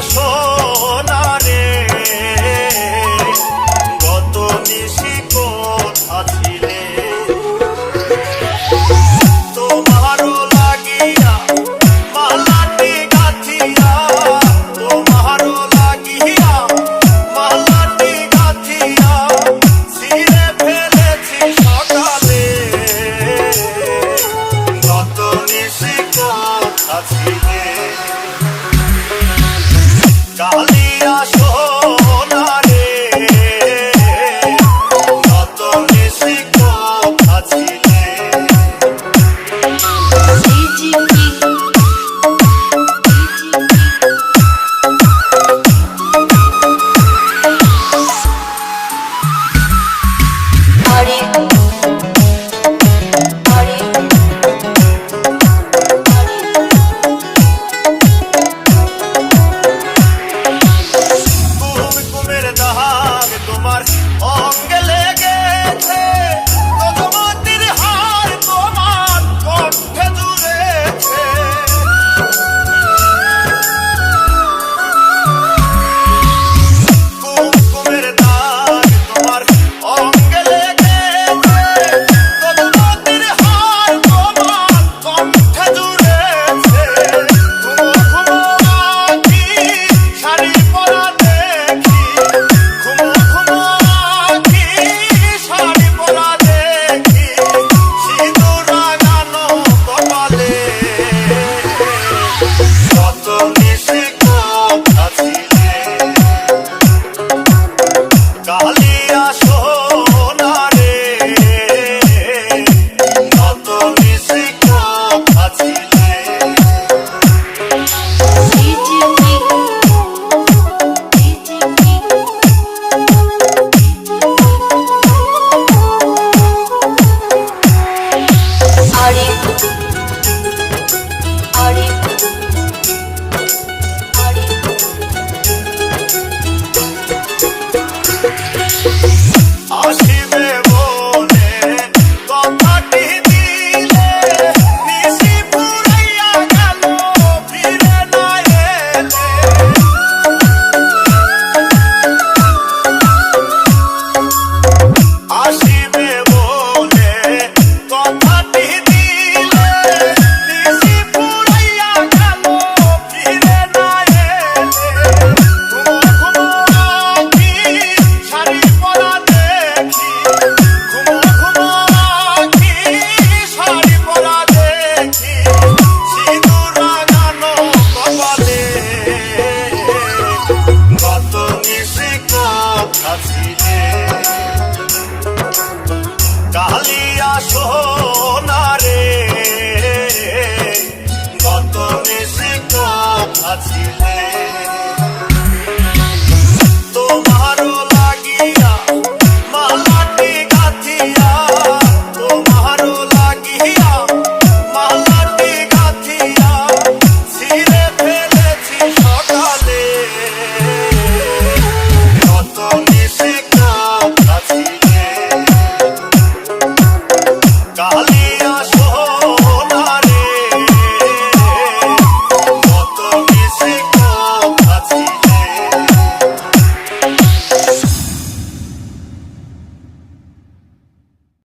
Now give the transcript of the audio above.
সোনা রে গত নিশি কোথা ছিলে তোমারও লাগিয়া মালাটি গাথিয়া তোমারও লাগিয়া মালাটি গাথিয়া ছিঁড়ে ফেলেছি সকালে গত নিশি কোথা ছিলে কালিয়া সোনা রে গত নিশি কোথা ছিলে তোমার অঙ্গে লেগেছে কদমতির হার তোমার কণ্ঠে জুড়েছে কুমকুমের দাগ তোমার অঙ্গে লেগেছে কদমতির হার তোমার কণ্ঠে জুড়েছে ঘুমো ঘুমো আঁখি শাড়ি পরা দেখি ঘুমো ঘুমো আঁখি শাড়ি পরা দেখি সিঁদুর লাগানো কপালে কত নিশি কোথা ছিলে কালিয়া সোনা রে কত নিশি কোথা ছিলে আসিবে বলে কথাটি দিলে নিশি ফুরাইয়া গেল ফিরে না এলে আসিবে বলে কথাটি দিলে নিশি ফুরাইয়া গেল ফিরে না এলে ঘুমো ঘুমো আঁখি শাড়ি পরা দেখি ঘুমো ঘুমো আঁখি শাড়ি পরা দেখি সিঁদুর লাগানো কপালে গত নিশি কোথা ছিলে কালিয়া সোনা রে গত নিশি কোথা ছিলে